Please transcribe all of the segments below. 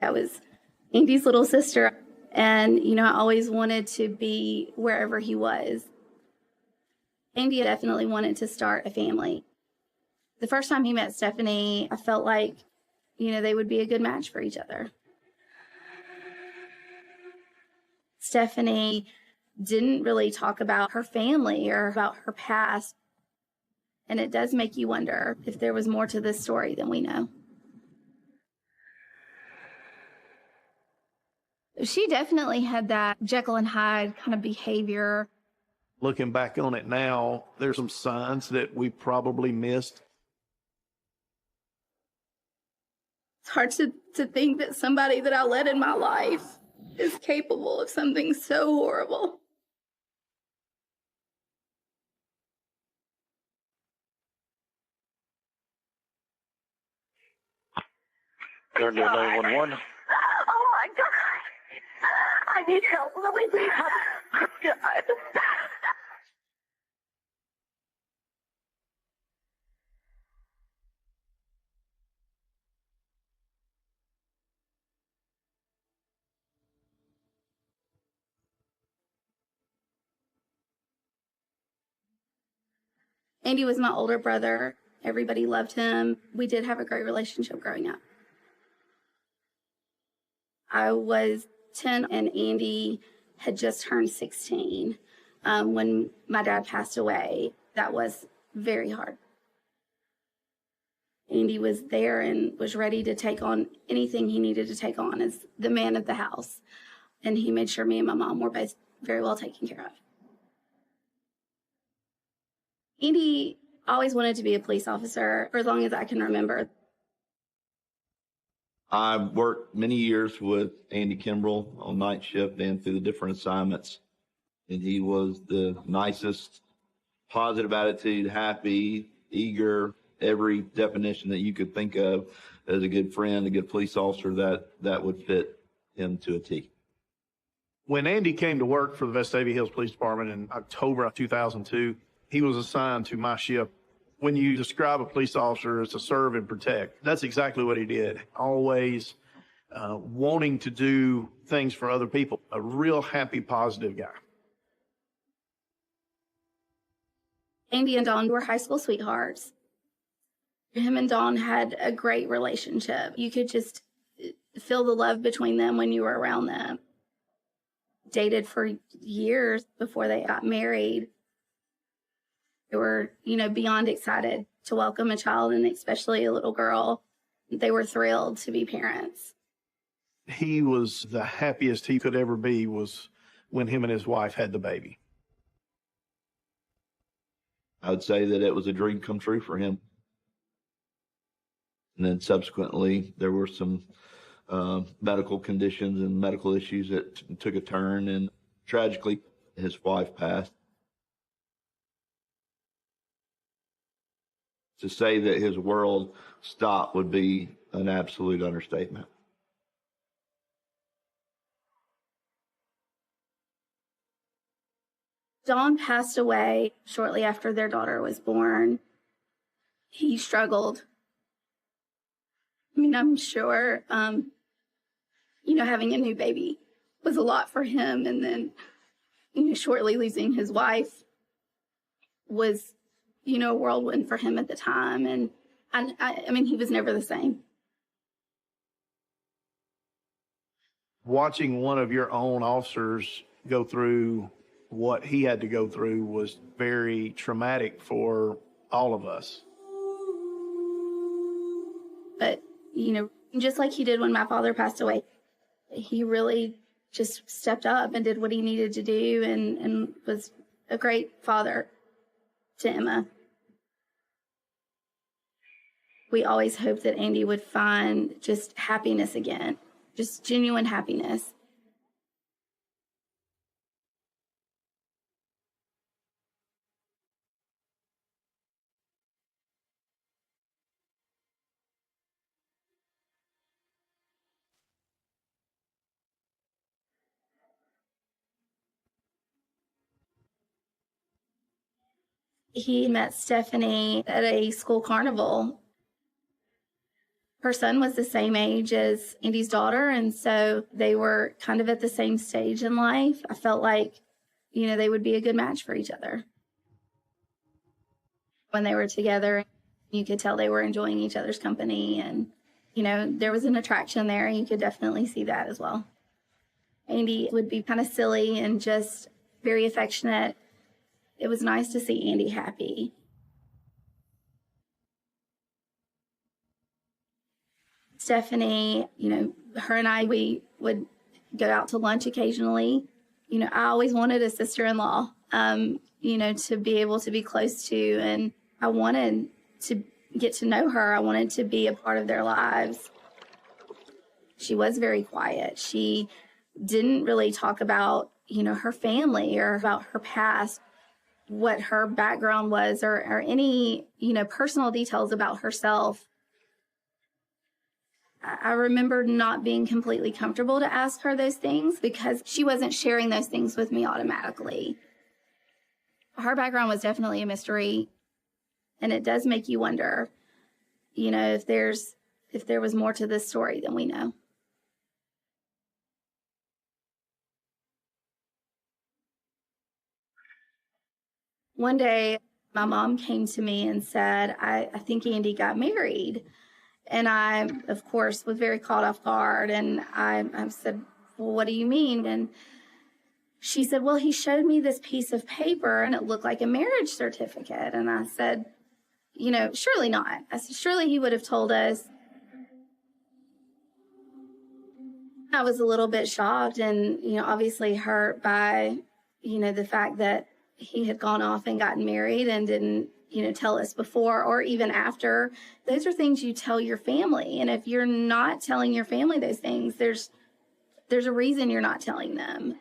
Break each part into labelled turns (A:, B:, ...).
A: I was Andy's little sister, and, I always wanted to be wherever he was. Andy definitely wanted to start a family. The first time he met Stephanie, I felt like, they would be a good match for each other. Stephanie didn't really talk about her family or about her past. And it does make you wonder if there was more to this story than we know. She definitely had that Jekyll and Hyde kind of behavior.
B: Looking back on it now, there's some signs that we probably missed.
A: It's hard to think that somebody that I let in my life is capable of something so horrible.
C: Turn to 911.
D: Oh my God. I need help. Let me be. God.
A: Andy was my older brother. Everybody loved him. We did have a great relationship growing up. I was 10 and Andy had just turned 16 when my dad passed away. That was very hard. Andy was there and was ready to take on anything he needed to take on as the man of the house. And he made sure me and my mom were both very well taken care of. Andy always wanted to be a police officer for as long as I can remember.
E: I worked many years with Andy Kimbrell on night shift and through the different assignments. And he was the nicest, positive attitude, happy, eager, every definition that you could think of as a good friend, a good police officer, that would fit him to a T.
B: When Andy came to work for the Vestavia Hills Police Department in October of 2002, he was assigned to my shift. When you describe a police officer as to serve and protect, that's exactly what he did. Always wanting to do things for other people. A real happy, positive guy.
A: Andy and Dawn were high school sweethearts. Him and Dawn had a great relationship. You could just feel the love between them when you were around them. Dated for years before they got married. They were, beyond excited to welcome a child, and especially a little girl. They were thrilled to be parents.
B: He was the happiest he could ever be was when him and his wife had the baby.
E: I would say that it was a dream come true for him. And then subsequently, there were some medical conditions and medical issues that took a turn, and tragically, his wife passed. To say that his world stopped would be an absolute understatement.
A: Dawn passed away shortly after their daughter was born. He struggled. I'm sure, having a new baby was a lot for him. And then, shortly losing his wife was, a whirlwind for him at the time. And he was never the same.
B: Watching one of your own officers go through what he had to go through was very traumatic for all of us.
A: But, just like he did when my father passed away, he really just stepped up and did what he needed to do and was a great father to Emma. We always hoped that Andy would find just happiness again, just genuine happiness. He met Stephanie at a school carnival. Her son was the same age as Andy's daughter, and so they were kind of at the same stage in life. I felt like, they would be a good match for each other. When they were together, you could tell they were enjoying each other's company, and, there was an attraction there. You could definitely see that as well. Andy would be kind of silly and just very affectionate. It was nice to see Andy happy. Stephanie, her and I, we would go out to lunch occasionally. I always wanted a sister-in-law, to be able to be close to, and I wanted to get to know her. I wanted to be a part of their lives. She was very quiet. She didn't really talk about, her family or about her past, what her background was, or any, personal details about herself. I remember not being completely comfortable to ask her those things because she wasn't sharing those things with me automatically. Her background was definitely a mystery, and it does make you wonder, if there was more to this story than we know. One day, my mom came to me and said, I think Andy got married. And I, of course, was very caught off guard. And I said, well, what do you mean? And she said, well, he showed me this piece of paper and it looked like a marriage certificate. And I said, surely not. I said, surely he would have told us. I was a little bit shocked and, obviously hurt by, the fact that he had gone off and gotten married and didn't, tell us before or even after. Those are things you tell your family. And if you're not telling your family those things, there's a reason you're not telling them.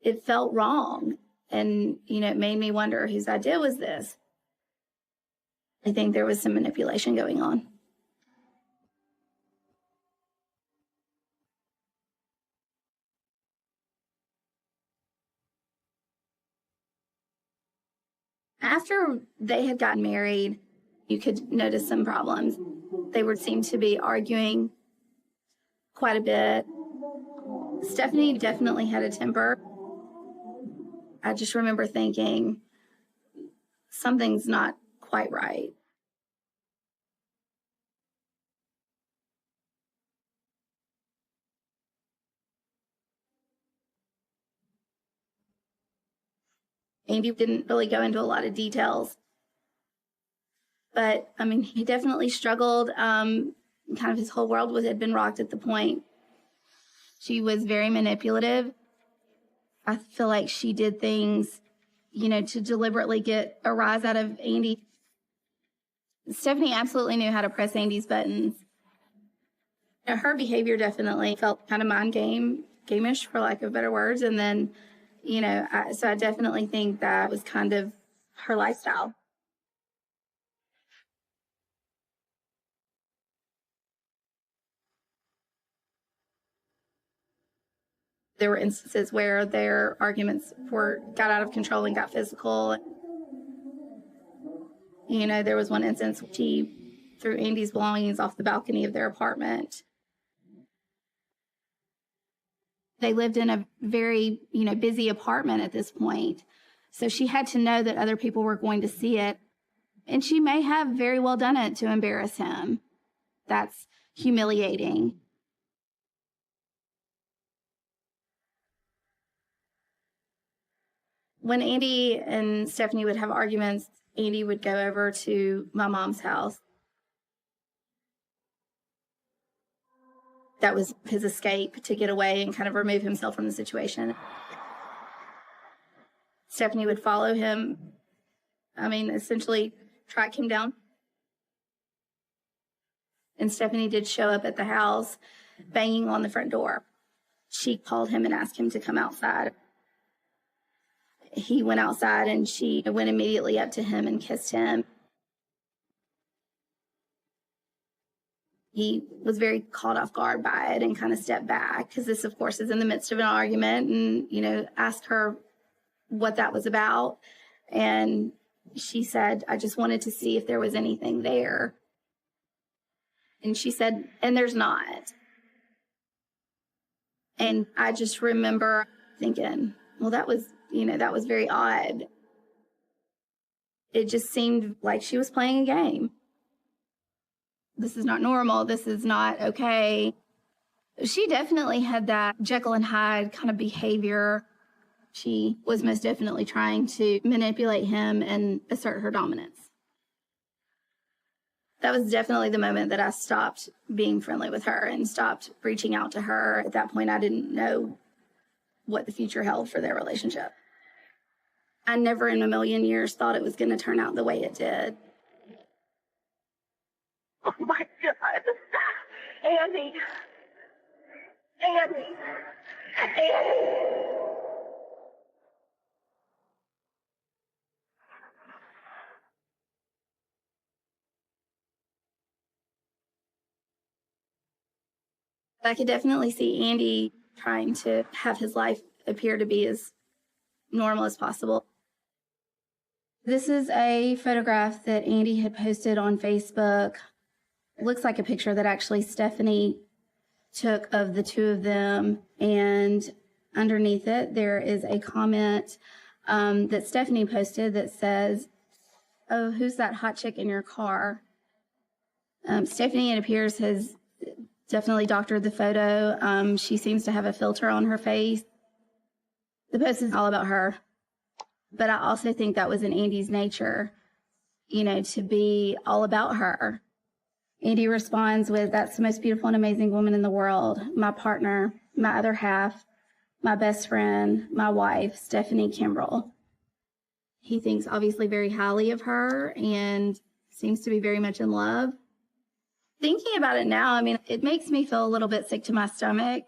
A: It felt wrong. And, it made me wonder whose idea was this. I think there was some manipulation going on. After they had gotten married, you could notice some problems. They would seem to be arguing quite a bit. Stephanie definitely had a temper. I just remember thinking, something's not quite right. Andy didn't really go into a lot of details. But, he definitely struggled. Kind of his whole world had been rocked at the point. She was very manipulative. I feel like she did things, to deliberately get a rise out of Andy. Stephanie absolutely knew how to press Andy's buttons. Her behavior definitely felt kind of game-ish, for lack of better words. And then, so I definitely think that was kind of her lifestyle. There were instances where their arguments got out of control and got physical. There was one instance she threw Andy's belongings off the balcony of their apartment. They lived in a very, busy apartment at this point. So she had to know that other people were going to see it. And she may have very well done it to embarrass him. That's humiliating. When Andy and Stephanie would have arguments, Andy would go over to my mom's house. That was his escape to get away and kind of remove himself from the situation. Stephanie would follow him. Essentially track him down. And Stephanie did show up at the house, banging on the front door. She called him and asked him to come outside. He went outside and she went immediately up to him and kissed him. He was very caught off guard by it and kind of stepped back because this, of course, is in the midst of an argument and, asked her what that was about. And She said, I just wanted to see if there was anything there. And she said, and there's not. And I just remember thinking, well, that was very odd. It just seemed like she was playing a game. This is not normal. This is not okay. She definitely had that Jekyll and Hyde kind of behavior. She was most definitely trying to manipulate him and assert her dominance. That was definitely the moment that I stopped being friendly with her and stopped reaching out to her. At that point, I didn't know what the future held for their relationship. I never in a million years thought it was going to turn out the way it did.
D: Oh my God. Andy. Andy. Andy.
A: I could definitely see Andy trying to have his life appear to be as normal as possible. This is a photograph that Andy had posted on Facebook. It looks like a picture that actually Stephanie took of the two of them. And underneath it, there is a comment that Stephanie posted that says, "Oh, who's that hot chick in your car?" Stephanie, it appears, has definitely doctored the photo. She seems to have a filter on her face. The post is all about her. But I also think that was in Andy's nature, to be all about her. Andy responds with, "That's the most beautiful and amazing woman in the world. My partner, my other half, my best friend, my wife, Stephanie Kimbrell." He thinks obviously very highly of her and seems to be very much in love. Thinking about it now, it makes me feel a little bit sick to my stomach.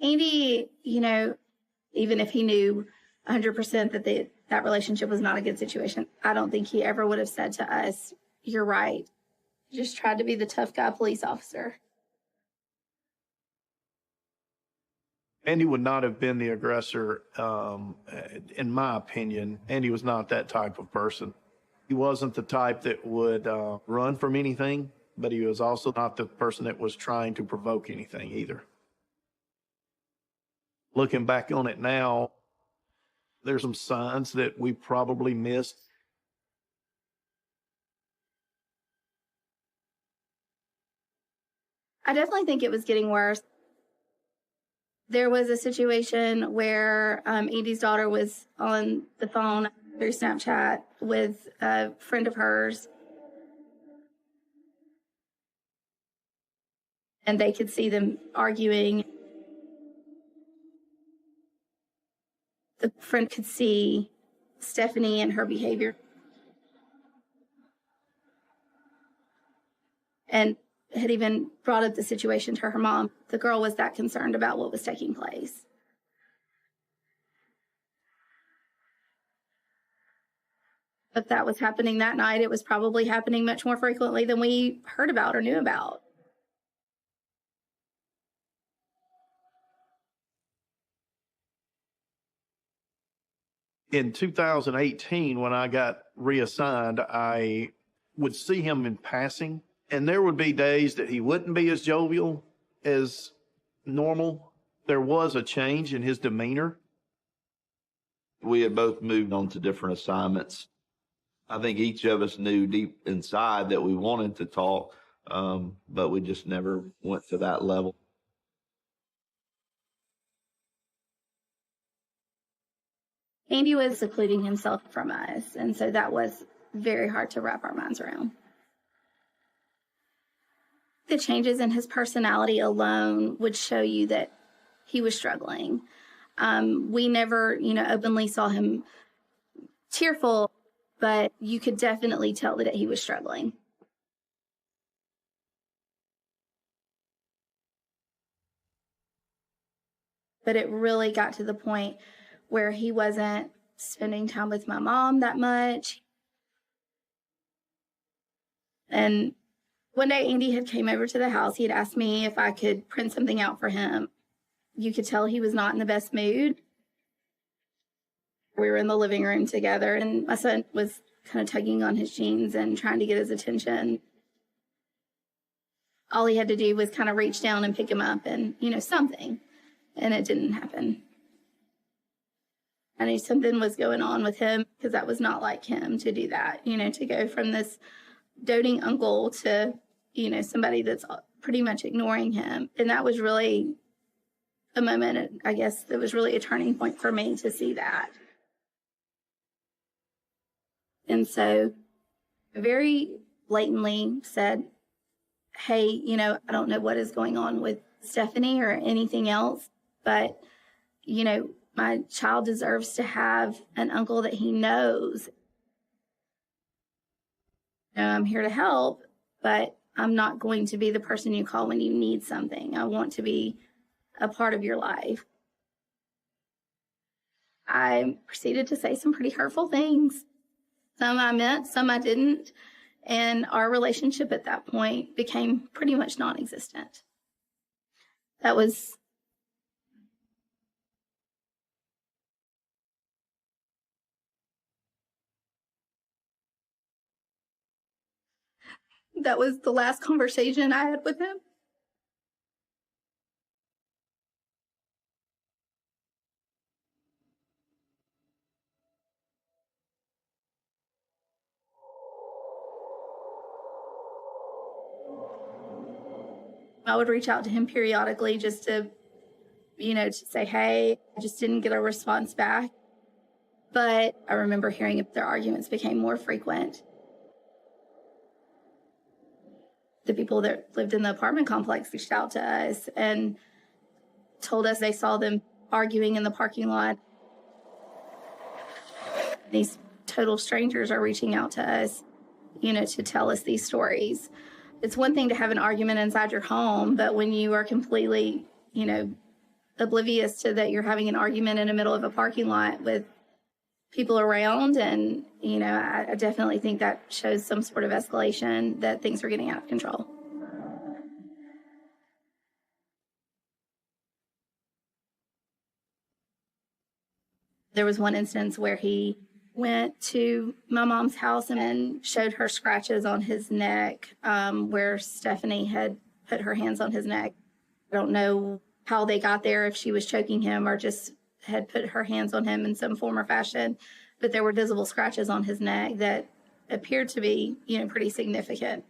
A: Andy, even if he knew 100% that that relationship was not a good situation, I don't think he ever would have said to us, "You're right." He just tried to be the tough guy police officer.
B: Andy would not have been the aggressor, in my opinion. Andy was not that type of person. He wasn't the type that would run from anything, but he was also not the person that was trying to provoke anything either. Looking back on it now, there's some signs that we probably missed.
A: I definitely think it was getting worse. There was a situation where Andy's daughter was on the phone through Snapchat with a friend of hers. And they could see them arguing. The friend could see Stephanie and her behavior. And had even brought up the situation to her mom. The girl was that concerned about what was taking place. If that was happening that night, it was probably happening much more frequently than we heard about or knew about.
B: In 2018, when I got reassigned, I would see him in passing, and there would be days that he wouldn't be as jovial as normal. There was a change in his demeanor.
E: We had both moved on to different assignments. I think each of us knew deep inside that we wanted to talk, but we just never went to that level.
A: Andy was secluding himself from us, and so that was very hard to wrap our minds around. The changes in his personality alone would show you that he was struggling. We never, openly saw him tearful, but you could definitely tell that he was struggling. But it really got to the point where he wasn't spending time with my mom that much. And one day Andy had came over to the house. He had asked me if I could print something out for him. You could tell he was not in the best mood. We were in the living room together, and my son was kind of tugging on his jeans and trying to get his attention. All he had to do was kind of reach down and pick him up and, something. And it didn't happen. I knew something was going on with him because that was not like him to do that, to go from this doting uncle to, somebody that's pretty much ignoring him. And that was really a moment, I guess, that was really a turning point for me to see that. And so very blatantly said, hey, I don't know what is going on with Stephanie or anything else, but, my child deserves to have an uncle that he knows. I'm here to help, but I'm not going to be the person you call when you need something. I want to be a part of your life. I proceeded to say some pretty hurtful things. Some I meant, some I didn't. And our relationship at that point became pretty much non-existent. That was the last conversation I had with him. I would reach out to him periodically just to, to say, hey, I just didn't get a response back. But I remember hearing their arguments became more frequent. The people that lived in the apartment complex reached out to us and told us they saw them arguing in the parking lot. These total strangers are reaching out to us, to tell us these stories. It's one thing to have an argument inside your home, but when you are completely, oblivious to that you're having an argument in the middle of a parking lot with people around, and, I definitely think that shows some sort of escalation, that things are getting out of control. There was one instance where he went to my mom's house and showed her scratches on his neck, where Stephanie had put her hands on his neck. I don't know how they got there, if she was choking him or just had put her hands on him in some form or fashion, but there were visible scratches on his neck that appeared to be, pretty significant.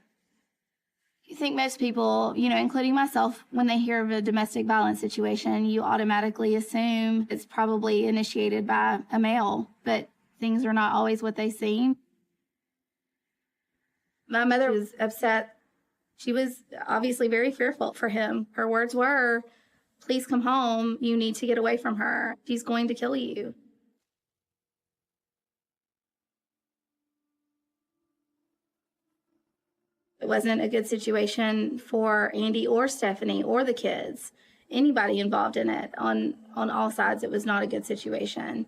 A: I think most people, including myself, when they hear of a domestic violence situation, you automatically assume it's probably initiated by a male, but things are not always what they seem. My mother was upset. She was obviously very fearful for him. Her words were, please come home. You need to get away from her. She's going to kill you. It wasn't a good situation for Andy or Stephanie or the kids, anybody involved in it. On all sides, it was not a good situation.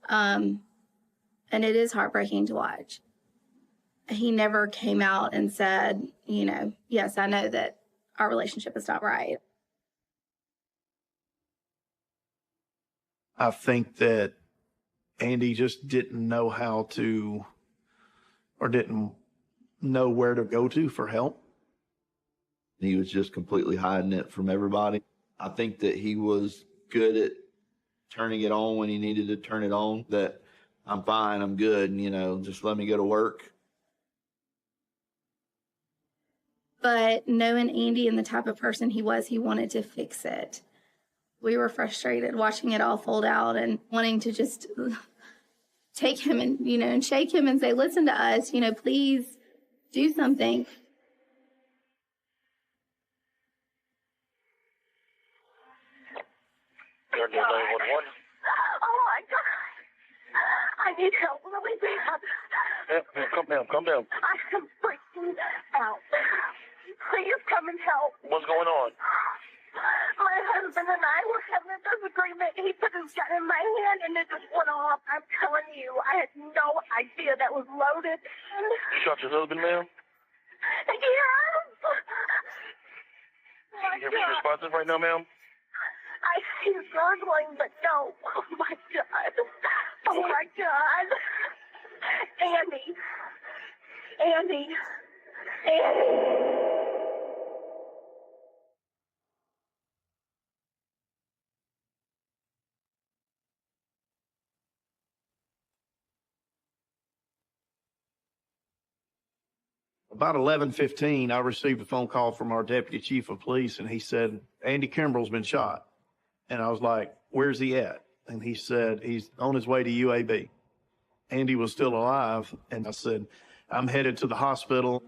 A: And it is heartbreaking to watch. He never came out and said, yes, I know that our relationship is not right.
B: I think that Andy just didn't know how to, or didn't know where to go to for help.
E: He was just completely hiding it from everybody. I think that he was good at turning it on when he needed to turn it on, that I'm fine, I'm good, just let me go to work.
A: But knowing Andy and the type of person he was, he wanted to fix it. We were frustrated watching it all fold out and wanting to just take him and, and shake him and say, listen to us, please do something.
C: Turn to 911.
D: Oh my God. I need help really bad.
C: Calm down.
D: I am freaking out. Please come and help.
C: What's going on?
D: My husband and I were having a disagreement. He put his gun in my hand and it just went off. I'm telling you, I had no idea that was loaded.
C: You shot your husband, ma'am?
D: Yes.
C: You hear me responsive right now, ma'am?
D: I he's gurgling, but no. Oh my God. Oh my God. Andy. Andy. Andy.
B: About 11:15, I received a phone call from our deputy chief of police, and he said, Andy Kimbrell's been shot. And I was like, where's he at? And he said, he's on his way to UAB. Andy was still alive. And I said, I'm headed to the hospital.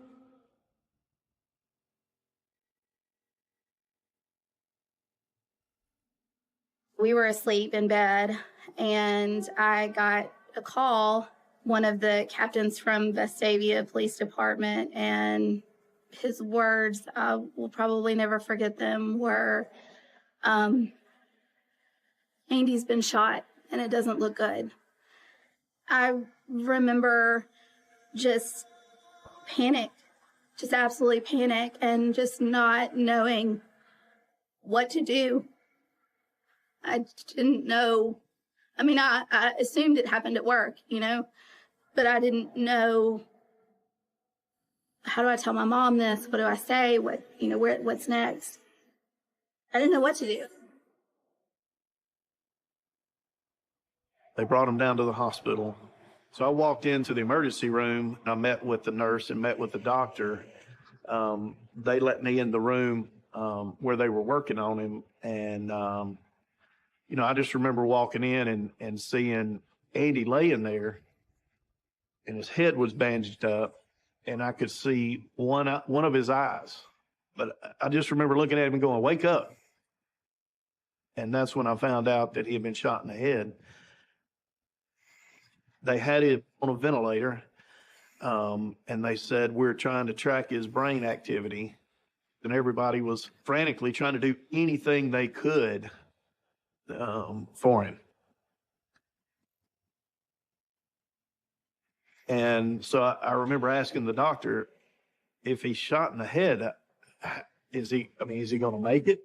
A: We were asleep in bed, and I got a call, one of the captains from Vestavia Police Department, and his words, I will probably never forget them, were, Andy's been shot and it doesn't look good. I remember just panic, just absolutely panic, and just not knowing what to do. I didn't know. I mean, I assumed it happened at work, but I didn't know, how do I tell my mom this? What do I say? What's next? I didn't know what to do.
B: They brought him down to the hospital. So I walked into the emergency room, and I met with the nurse and met with the doctor. They let me in the room where they were working on him. And, I just remember walking in and seeing Andy laying there, and his head was bandaged up, and I could see one of his eyes. But I just remember looking at him and going, wake up. And that's when I found out that he had been shot in the head. They had him on a ventilator, and they said, we're trying to track his brain activity. And everybody was frantically trying to do anything they could for him. And so I remember asking the doctor, if he's shot in the head, is he going to make it?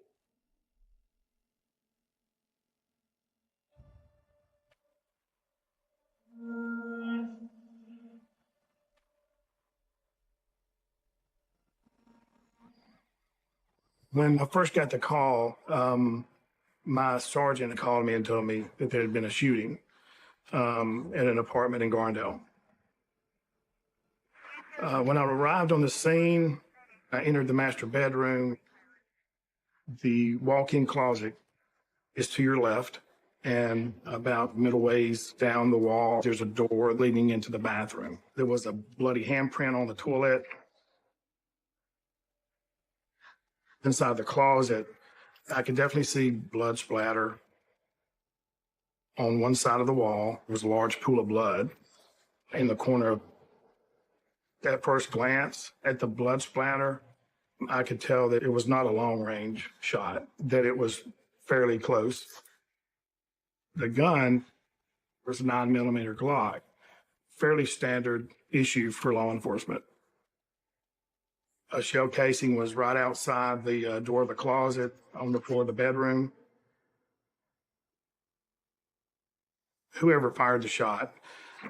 F: When I first got the call, my sergeant called me and told me that there had been a shooting at an apartment in Garndale. When I arrived on the scene, I entered the master bedroom. The walk-in closet is to your left, and about middle ways down the wall, there's a door leading into the bathroom. There was a bloody handprint on the toilet. Inside the closet, I could definitely see blood splatter on one side of the wall. There was a large pool of blood in the corner. At first glance at the blood splatter, I could tell that it was not a long-range shot, that it was fairly close. The gun was a 9mm Glock, fairly standard issue for law enforcement. A shell casing was right outside the door of the closet on the floor of the bedroom. Whoever fired the shot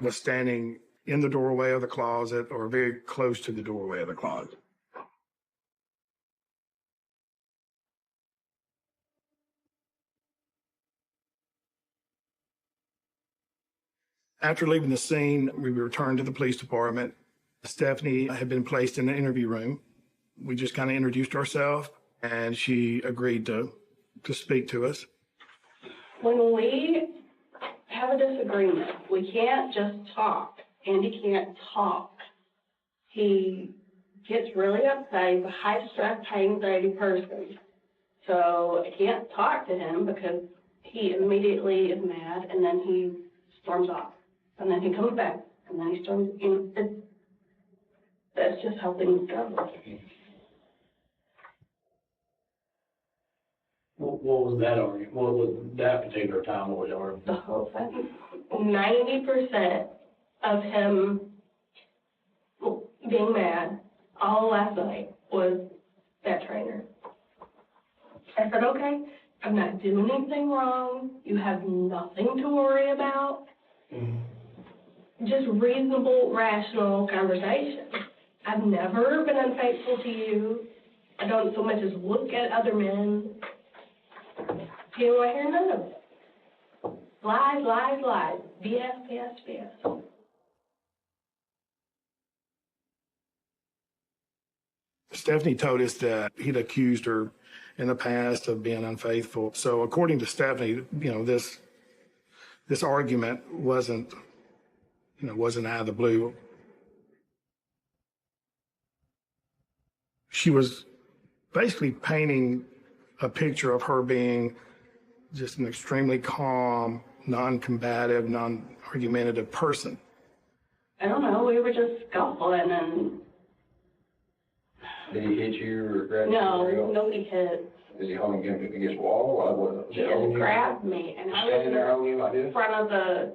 F: was standing in the doorway of the closet or very close to the doorway of the closet. After leaving the scene, we returned to the police department. Stephanie had been placed in the interview room. We just kind of introduced ourselves, and she agreed to speak to us.
G: When we have a disagreement, we can't just talk. Andy can't talk. He gets really upset. He's a high-stress, high-anxiety person. So I can't talk to him because he immediately is mad, and then he storms off. And then he comes back, and then he storms in. That's just how things go.
H: What was that argument? What was that particular time? What was the argument?
G: The whole thing. 90% of him being mad all last night was that trainer. I said, okay, I'm not doing anything wrong. You have nothing to worry about. Just reasonable, rational conversation. I've never been unfaithful to you. I don't so much as look at other men. You don't want to hear none of it. Lies, lies, lies. BS, BS, BS.
F: Stephanie told us that he'd accused her in the past of being unfaithful. So according to Stephanie, this argument wasn't out of the blue. She was basically painting a picture of her being just an extremely calm, non-combative, non-argumentative person.
G: I don't know. We were just scuffling and
H: Did he hit you or grab you?
G: no, nobody hit.
H: Is he holding you against the wall or what?
G: He just grabbed me and I was
H: Standing there holding you like
G: in
H: this?
G: front of the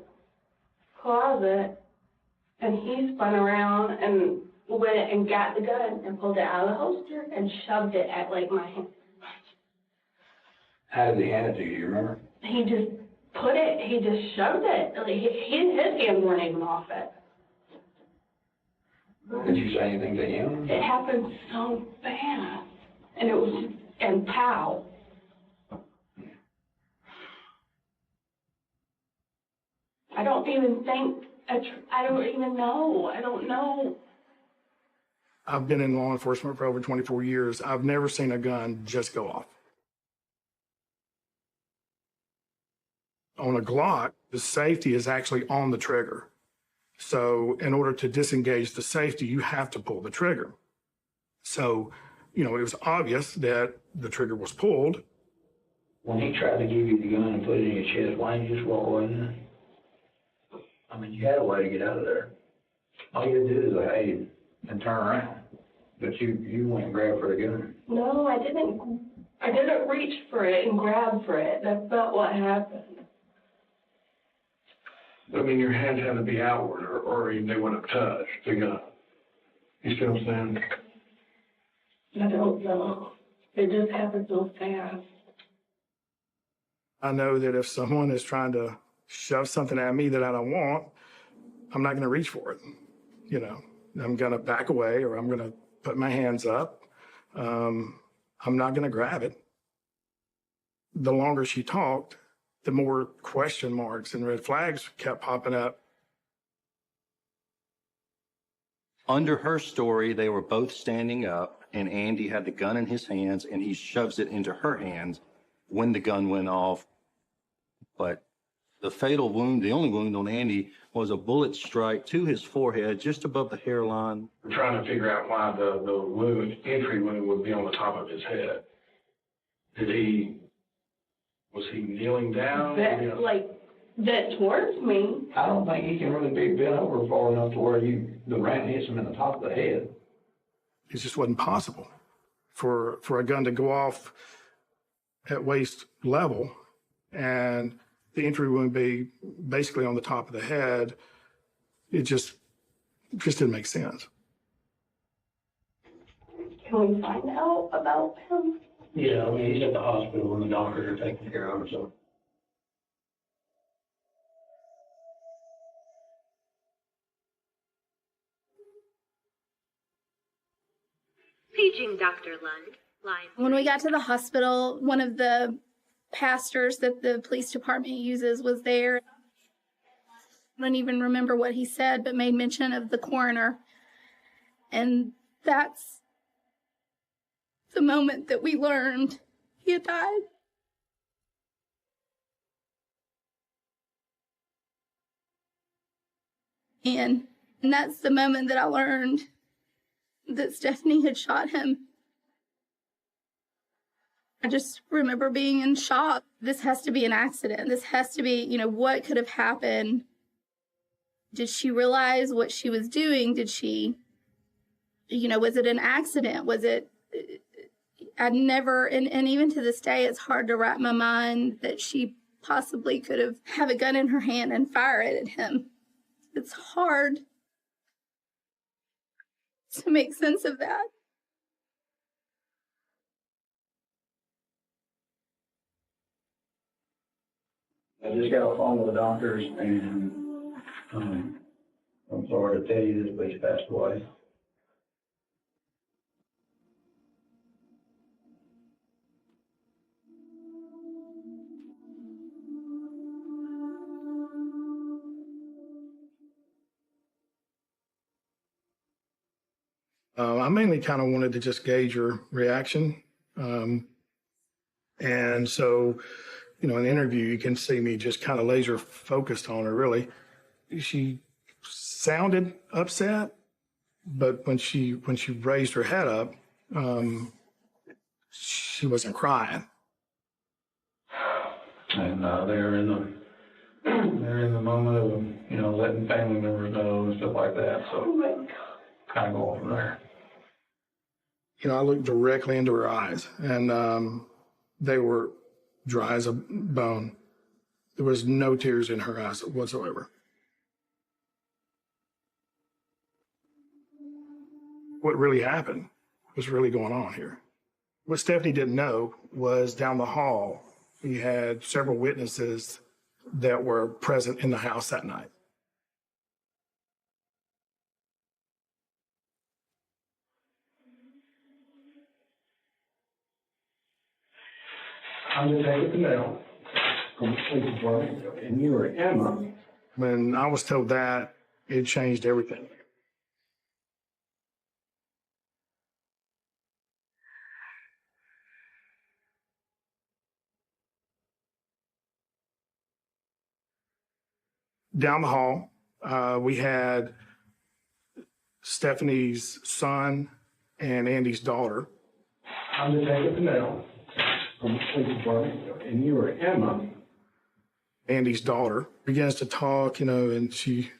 G: closet and he spun around and went and got the gun and pulled it out of the holster and shoved it at like my hand.
H: How did he hand it to you, you remember?
G: He just shoved it. Like, his hands weren't even off it.
H: Did you say anything to him?
G: It happened so fast. And pow. I don't even know. I don't know.
F: I've been in law enforcement for over 24 years. I've never seen a gun just go off. On a Glock, the safety is actually on the trigger. So in order to disengage the safety, you have to pull the trigger. So, it was obvious that the trigger was pulled.
H: When he tried to give you the gun and put it in your chest, why didn't you just walk away in there? I mean, you had a way to get out of there. All you had to do is like, hey, and turn around. But you went and grabbed for the gun.
G: No, I didn't. I didn't reach for it and grab for it. That's not what happened.
F: I mean, your hands had to be outward or they would have touched the gun. You see what I'm saying?
G: I don't know. It just happened so fast.
F: I know that if someone is trying to shove something at me that I don't want, I'm not going to reach for it. I'm going to back away or I'm going to put my hands up. I'm not going to grab it. The longer she talked, the more question marks and red flags kept popping up.
I: Under her story, they were both standing up and Andy had the gun in his hands and he shoves it into her hands when the gun went off. But the fatal wound, the only wound on Andy, was a bullet strike to his forehead just above the hairline.
F: We're trying to figure out why the entry wound would be on the top of his head. Was he kneeling down?
G: Bent towards me.
H: I don't think he can really be bent over far enough to where the round hits him in the top of the head.
F: It just wasn't possible for a gun to go off at waist level and the entry wound be basically on the top of the head. It just didn't make sense.
G: Can we find out about him?
H: Yeah, I mean, he's at the hospital and the doctors are taking care of him, so.
J: Paging Dr. Lund. Line.
A: When we got to the hospital, one of the pastors that the police department uses was there. I don't even remember what he said, but made mention of the coroner. And that's the moment that we learned he had died. And that's the moment that I learned that Stephanie had shot him. I just remember being in shock. This has to be an accident. This has to be, what could have happened? Did she realize what she was doing? Did she, was it an accident? Was it, I'd never, and even to this day, it's hard to wrap my mind that she possibly could have a gun in her hand and fire it at him. It's hard to make sense of that.
H: I just got off the phone with the doctors and, I'm sorry to tell you this, but he's passed away.
F: I mainly kind of wanted to just gauge her reaction. And so, in the interview, you can see me just kind of laser focused on her, really. She sounded upset, but when she raised her head up, she wasn't crying.
H: And, they're in the moment of, letting family members know and stuff like that, so kind of going from there.
F: I looked directly into her eyes, and they were dry as a bone. There was no tears in her eyes whatsoever. What really happened was really going on here. What Stephanie didn't know was down the hall, we had several witnesses that were present in the house that night.
H: I'm Detective Canal from the police department, and you are Emma.
F: When I was told that, it changed everything. Down the hall, we had Stephanie's son and Andy's daughter.
H: I'm Detective Canal from the police department, and you are Emma.
F: Andy's daughter begins to talk, and she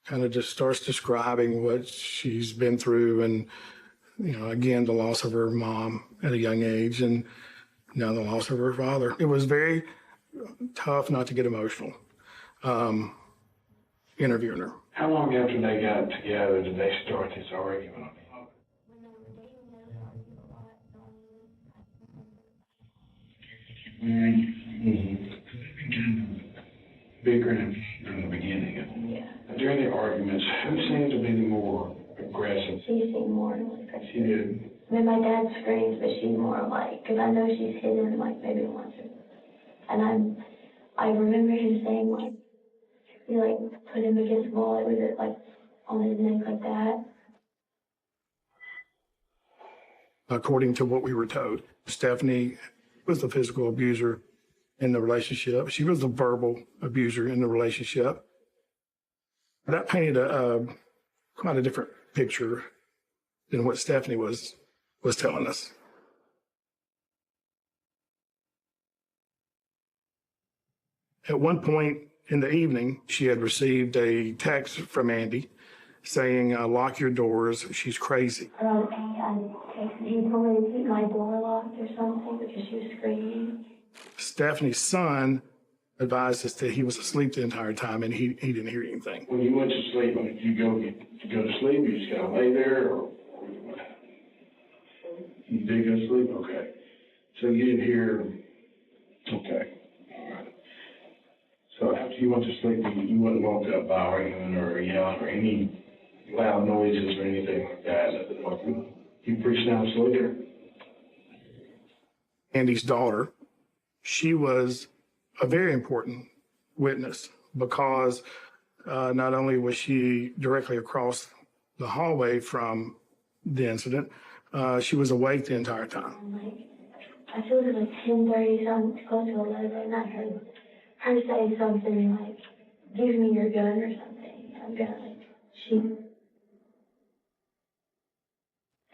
F: kind of just starts describing what she's been through and, again, the loss of her mom at a young age and now the loss of her father. It was very tough not to get emotional interviewing her.
H: How long after they got together did they start this argument? Bickering in the beginning.
G: Yeah.
H: During the arguments, who seemed to be the more aggressive?
G: She seemed more aggressive.
H: She did.
G: I mean, my dad screams, but she's more because I know she's hit him maybe once. And I remember him saying he put him against the wall with it on his neck like that.
F: According to what we were told, Stephanie was the physical abuser in the relationship. She was the verbal abuser in the relationship. That painted quite a different picture than what Stephanie was telling us. At one point in the evening, she had received a text from Andy saying, lock your doors, she's crazy.
G: He told me to keep my door locked or something because she was screaming.
F: Stephanie's son advised us that he was asleep the entire time and he didn't hear anything.
H: When you went to sleep, did you go to sleep? You just kind of lay there, or you did go to sleep? Okay. So you didn't hear. Okay. All right. So after you went to sleep, you wasn't woke up by arguing or yelling or any loud noises or anything like that. You pretty sound asleep.
F: Andy's daughter, she was a very important witness because not only was she directly across the hallway from the incident, she was awake the entire time.
G: I feel it was 10:30, something close to 11, and I heard her say something give me your gun or something. I'm gonna shoot.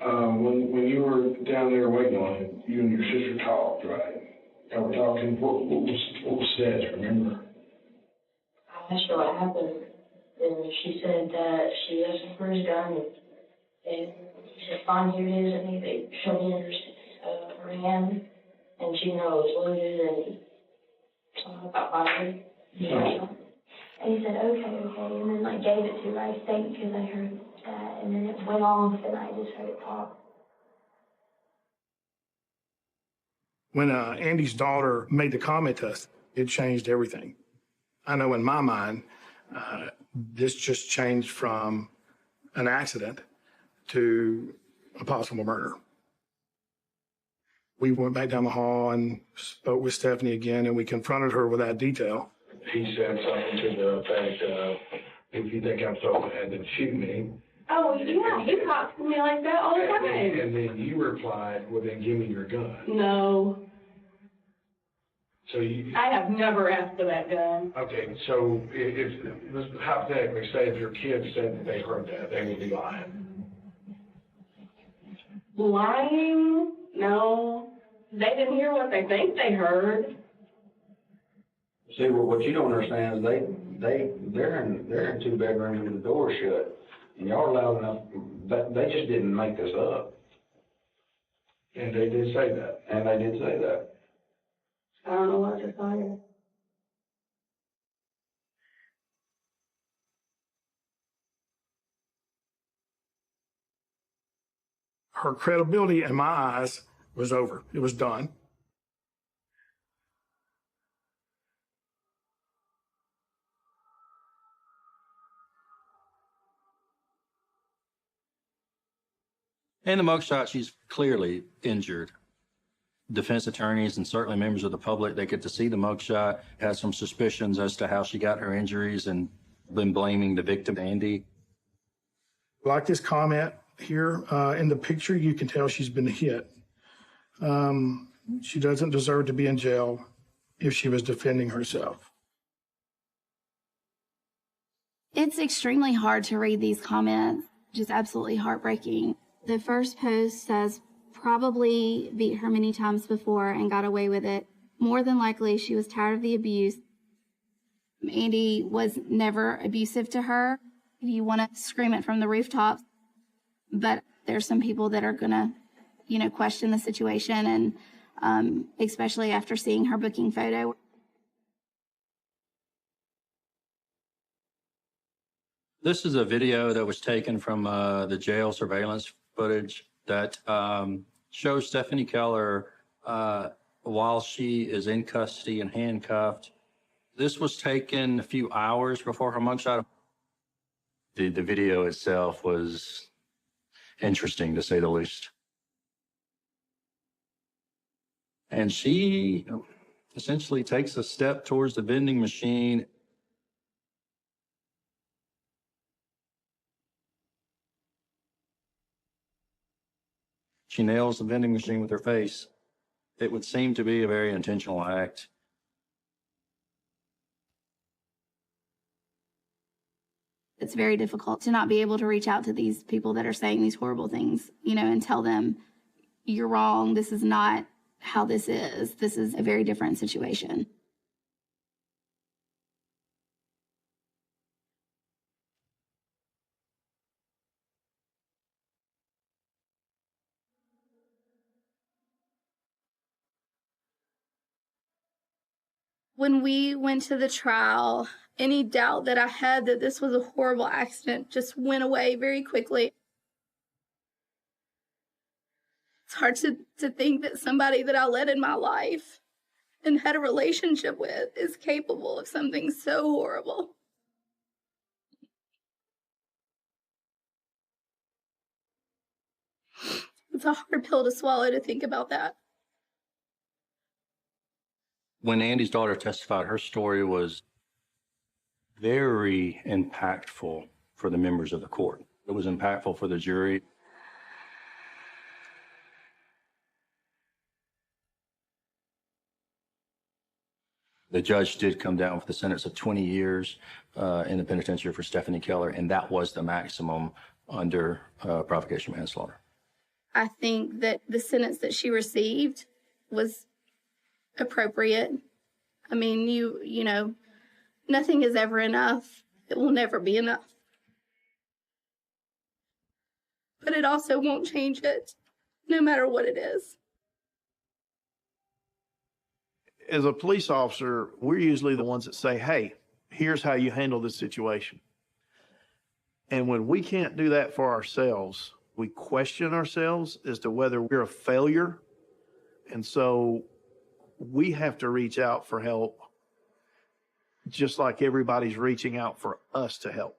H: When you were down there waiting on him, you and your sister talked, right? Y'all were talking. What was said? Remember?
G: I'm not sure what happened. And she said that she asked him for his gun, and he said, "Fine, here it is." And he showed me her hand, and she knew it was loaded, and something about fired. And he said, okay, and then gave it to her. I stayed because I heard that, and then it went off, and I just heard it pop.
F: When Andy's daughter made the comment to us, It changed everything. I know in my mind, this just changed from an accident to a possible murder. We went back down the hall and spoke with Stephanie again, and we confronted her with that detail.
H: He said something to the effect of, if you think I'm so bad, then shoot me.
G: Oh, yeah, he talks to me like that all the time.
H: And then you replied, well, then give me your gun.
G: No,
H: So you,
G: I have never asked for that gun.
H: okay, so if hypothetically, say if your kids said that they heard that, they would be lying.
G: Lying? No, they didn't hear what they think they heard.
H: See, what you don't understand is they're in 2 bedrooms with the door shut, and y'all are loud enough, but they just didn't make this up. And they did say that. And they did say that.
G: I don't know what to tell you.
F: Her credibility in my eyes was over. It was done.
I: In the mugshot, she's clearly injured. Defense attorneys and certainly members of the public, they get to see the mugshot, has some suspicions as to how she got her injuries and been blaming the victim, Andy.
F: Like this comment here in the picture, you can tell she's been hit. She doesn't deserve to be in jail if she was defending herself.
A: It's extremely hard to read these comments, just absolutely heartbreaking. The first post says, probably beat her many times before and got away with it. More than likely, she was tired of the abuse. Andy was never abusive to her. You want to scream it from the rooftops, but there's some people that are going to, question the situation, and especially after seeing her booking photo.
I: This is a video that was taken from the jail surveillance footage that shows Stephanie Keller while she is in custody and handcuffed. This was taken a few hours before her mugshot. The video itself was interesting, to say the least. And she essentially takes a step towards the vending machine. She nails the vending machine with her face. It would seem to be a very intentional act.
A: It's very difficult to not be able to reach out to these people that are saying these horrible things, and tell them, you're wrong. This is not how this is. This is a very different situation. When we went to the trial, any doubt that I had that this was a horrible accident just went away very quickly. It's hard to think that somebody that I let in my life and had a relationship with is capable of something so horrible. It's a hard pill to swallow to think about that.
I: When Andy's daughter testified, her story was very impactful for the members of the court. It was impactful for the jury. The judge did come down with a sentence of 20 years in the penitentiary for Stephanie Keller, and that was the maximum under provocation manslaughter.
A: I think that the sentence that she received was appropriate. I mean, you know, nothing is ever enough. It will never be enough. But it also won't change it, no matter what it is.
B: As a police officer, we're usually the ones that say, hey, here's how you handle this situation. And when we can't do that for ourselves, we question ourselves as to whether we're a failure. And so we have to reach out for help just like everybody's reaching out for us to help.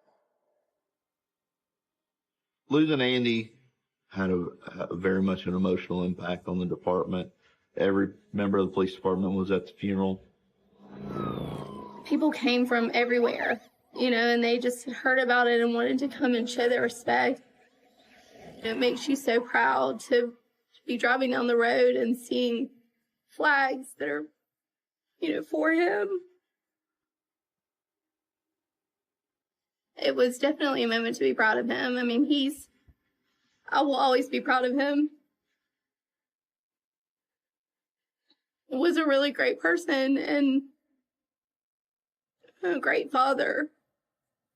E: Losing Andy had a very much an emotional impact on the department. Every member of the police department was at the funeral.
A: People came from everywhere, and they just heard about it and wanted to come and show their respect. It makes you so proud to be driving down the road and seeing flags that are, for him. It was definitely a moment to be proud of him. I mean, I will always be proud of him. He was a really great person and a great father.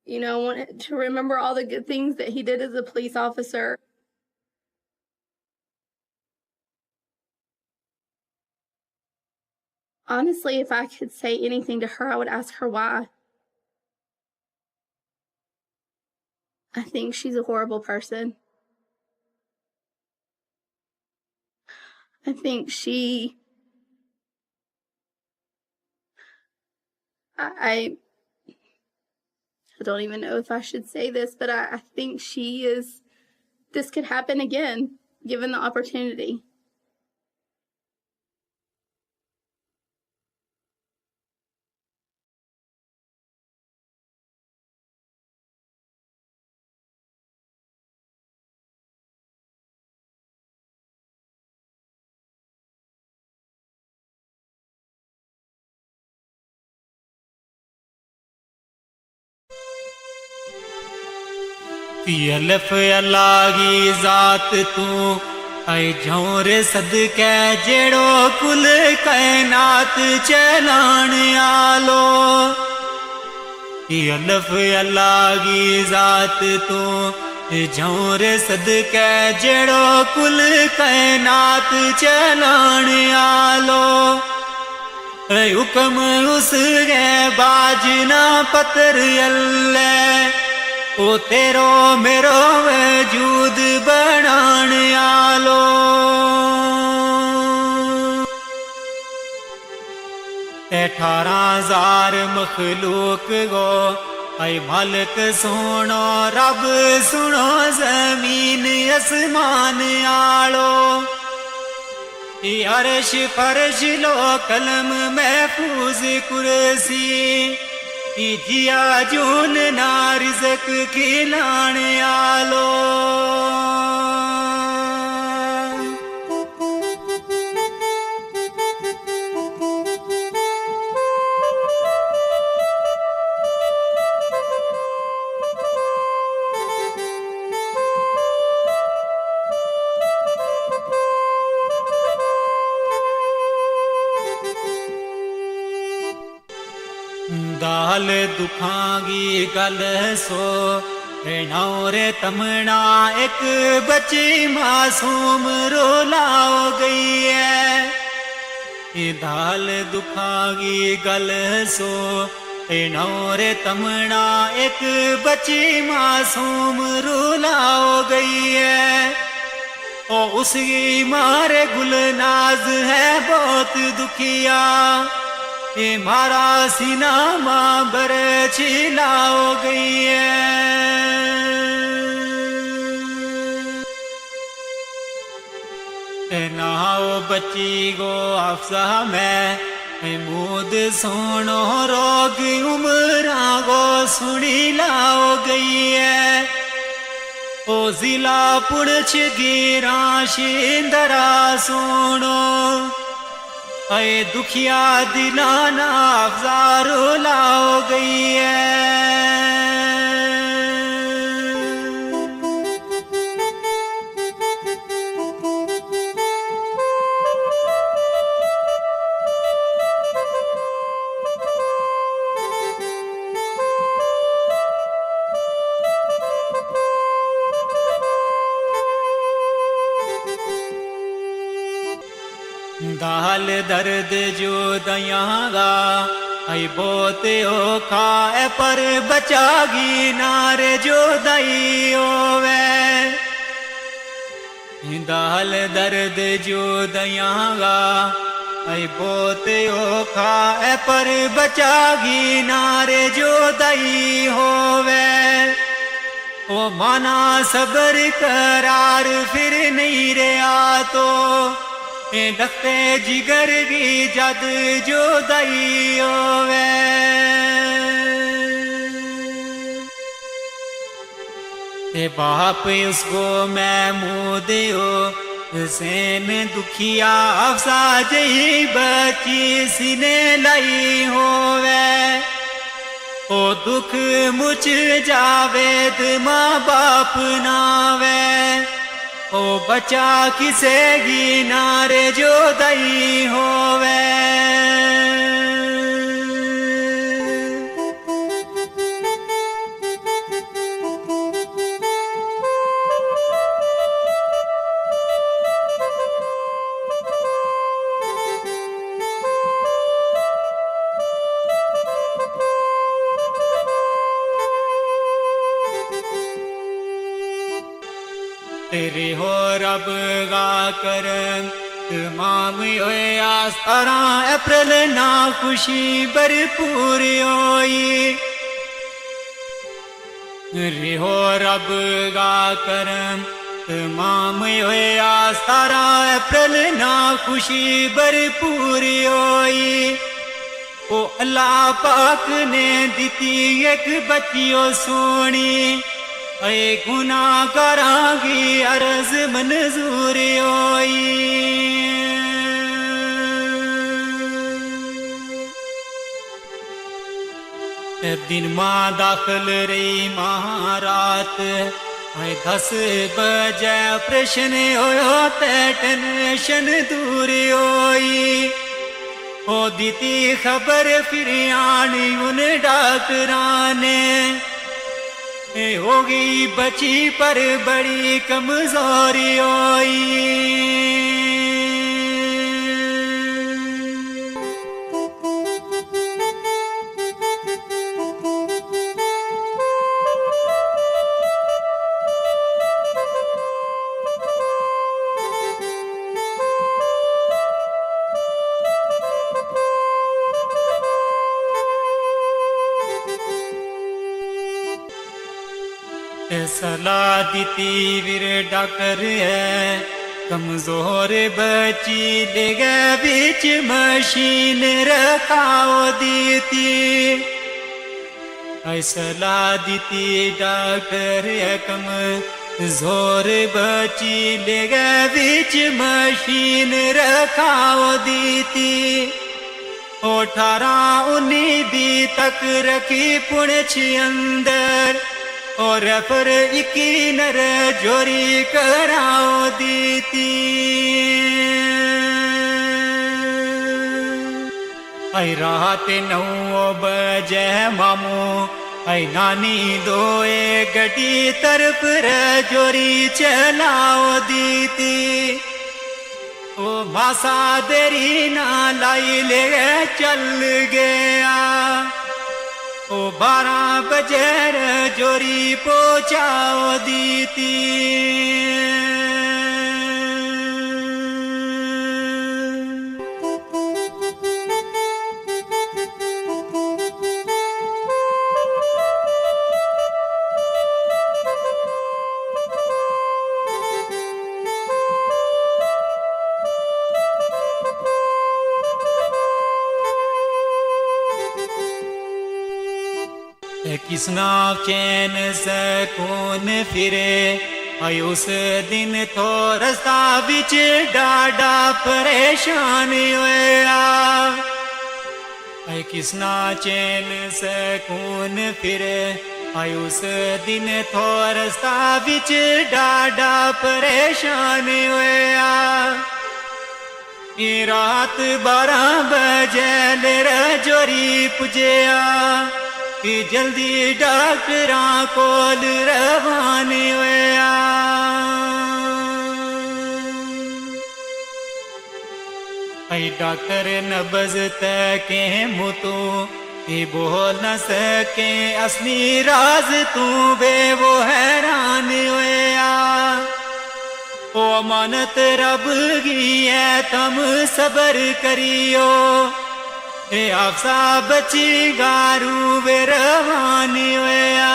A: I wanted to remember all the good things that he did as a police officer. Honestly, if I could say anything to her, I would ask her why. I think she's a horrible person. I think I don't even know if I should say this, but I think this could happen again, given the opportunity.
K: अल्फ अल्लाह की जात तू ऐ झोर सदके जेड़ो कुल कायनात चलाण आलो। अल्फ अल्लाह की जात तू झोर सदके जेड़ो कुल कायनात चलाण आलो। हुक्म उस गए बाजना पतर अल्लाह ओ तेरो मेरो वजूद बनाण आलो। 18,000 मखलूक गो ऐ मालिक सुनो रब सुनो जमीन आसमान आलो। अर्श फर्श लो कलम महफूज कुर्सी जिया जून ना रिज़क खिलाण आलो। दाल दुखां की गल सो नौरे तमना एक बच्ची मासूम रोलाओ गई है। दाल दुखां की गल सो नौरे तमना एक बच्ची मासूम रोलाओ गई है। ओ उसकी मारे गुलनाज है बहुत दुखिया ये मारा सीना माँ बर छिलाओ गई है। नाओ बच्ची गो अफसा में मूद सोनो रोग उमरा गो सुनी लाओ गई है। ओ जिला पुणछ गिरा शिंदरा सोनो ऐ दुखिया दिलाना अफजारो लाओ गई है। दाल दर्द जो दयागा ऐ बहुत ओखा है पर बचागी नारे जो दई ओवे। दाल दर्द जो दयागा ऐ बहुत ओखा है पर बचागी नारे जो दई होवे ओ माना सबर करार फिर नहीं रहा तो दख्ते जिगर की जद जो दई होवे ते बाप उसको मैं मुँह दियो हुसैन दुखिया अफसा जही बची सीने लाई होवे ओ दुख मुझ जावेद माँ बाप नावे ओ बचा किसे गी नारे जो दई होवे तेरे हो रब गा कर तमाम होए आस्तारा अप्रैल ना खुशी भरपूर होई रे हो रब गा कर तमाम होए आस्तारा अप्रैल ना खुशी भरपूर होई ओ अल्लाह पाक ने दिती एक बच्चियों सोनी ऐ गुनाह करांगी अर्ज मंजूर होई दिन माँ दाखिल रही महारात ऐ 10 बजे ऑपरेशन होयो ते टेंशन दूर होई ओ दीती खबर फिर आनी उन डॉक्टरां ने होगी बची पर बड़ी कमजोरी होई सलाह दीती वीर डॉक्टर है कमजोर बची ले गए बीच मशीन रखाओ दीती सलाह दीती डॉक्टर है कमजोर बची ले गए बीच मशीन रखाओ दीती 18-19 तक रखी पुणछ अंदर और पर इकी नर जोरी कराओ दीती ऐ रात 9 बजे मामू ऐ नानी दोए गड्डी तरफ जोरी चलाओ दीती ओ मासा देरी ना लाई ले चल गया ओ 12 बजे जोरी पहुंचाओ दीती किसना चैन सकून फिरे आई उस दिन तो रास्ता बिच डाडा परेशान होया आई किसना चैन सकून फिरे आई उस दिन तो रास्ता बिच डाडा परेशान होया रात 12 बजे जोरी पुजया कि जल्दी डॉक्टरां कोल रवाने होया ऐ डॉक्टर नब्ज तके मुतू ये बोल न सके असली राज तू बे वो हैरान होया ओ अमानत रब गी है तम सबर करियो ए आपसा बची गारू वे रवानी होया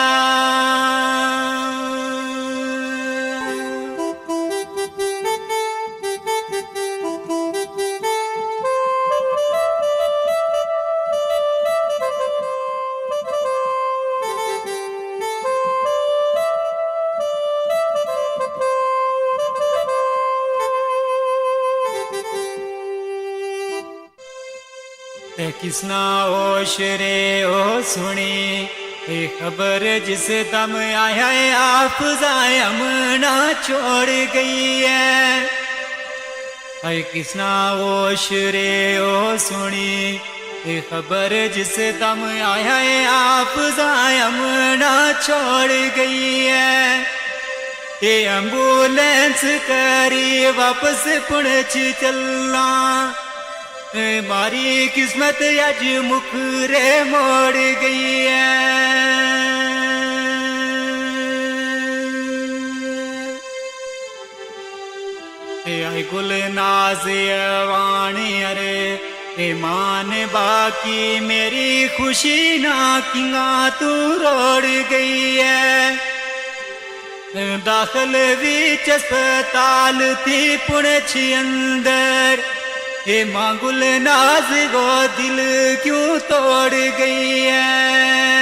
K: किसना होश रे ओ सुनी ये खबर जिस दम आया है आप जायमना छोड़ गई है ऐ किसना होश रे ओ सुनी ये खबर जिस दम आया है आप जायमना छोड़ गई है ये एम्बुलेंस करी वापस पुणच चलना मारी किस्मत अज मुख रे मोड़ गई है आई गुल नाज वाणी अरे ए मान बाकी मेरी खुशी ना किंगा तू रोड़ गई है दाखिल विच अस्पताल थी पुणछ अंदर ये मांगुल नाज गो दिल क्यों तोड़ गई है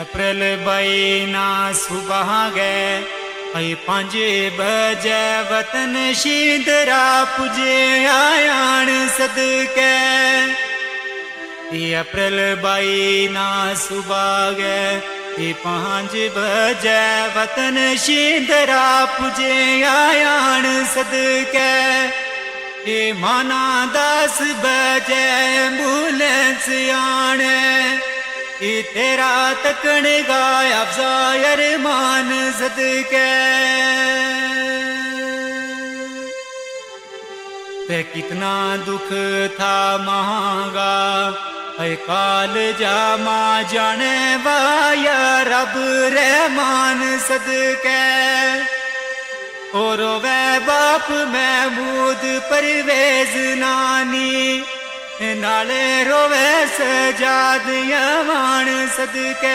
K: अप्रैल बईना सुबह गए आई 5 बजे वतन शींदरा पुजे आयान सदके अप्रैल बईना सुबह गए 5 बजे वतन शींदरा पुजे आयान सदके माना 10 बजे एम्बुलेंस आने तेरा तकन गाया अफजायर मान सदके ते कितना दुख था महंगा है काल जामा जाने वाया रब रहमान सदके और वे बाप महमूद परवेज नानी नाले रोवे सजाद यवान सदके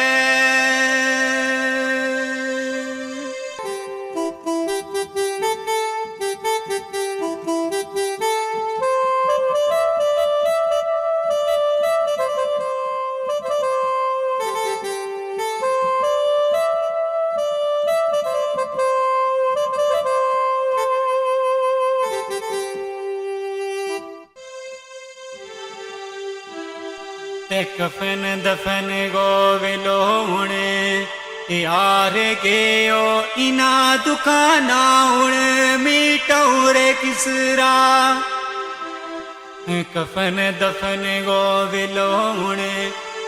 K: ते कफन दफन गोविलो हुणे यार गयो इना दुकाना हुण मीटौरे किसरा कफन दफन गोविलो हुणे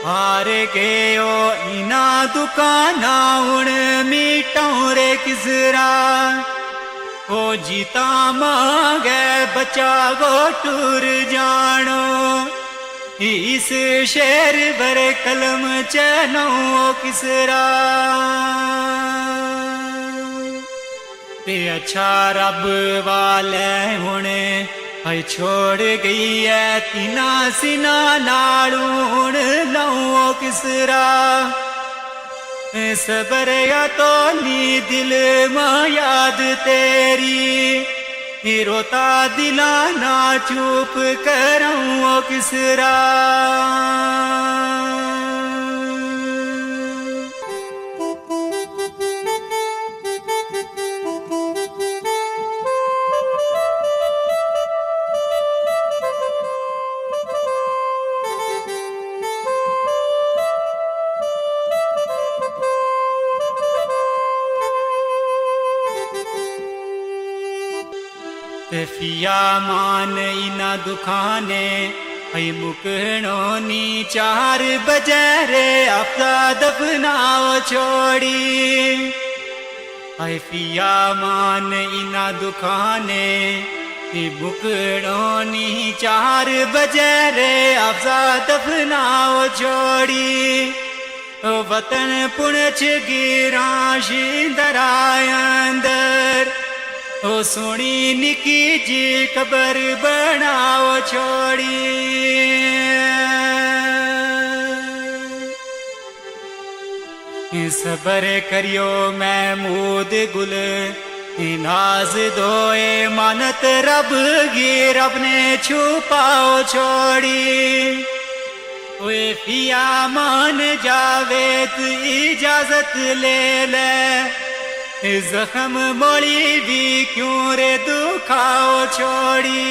K: हार गयो इना दुकाना हुण मीटौरे किसरा ओ जीता मांगे बचा गो टूर जानो इस शेर बर कलम चनो किसरा ते अच्छा रब वाले हुणे है छोड़ गई है तीना सिना नालू हुण लो किसरा सबर या तो नी दिल मां याद तेरी रोता दिला ना चुप करूं किसरा फिया मान इना दुखाने ऐ मुकणोनी 4 बजे रे आपका दफनाओ छोड़ी ऐ पिया मान इना दुखाने ऐ मुकणोनी 4 बजे रे आपका दफनाओ छोड़ी वतन पुणछ गिराशी दराय अंदर ओ सोनी निकी जी कबर बनाओ छोड़ी सबर करियो महमूद गुल नाज दोए मानत रब गी रब ने छुपाओ छोड़ी ओए पिया मान जावेद इजाजत ले ले जख्म मोड़ी भी क्यों रे दुखाओ छोड़ी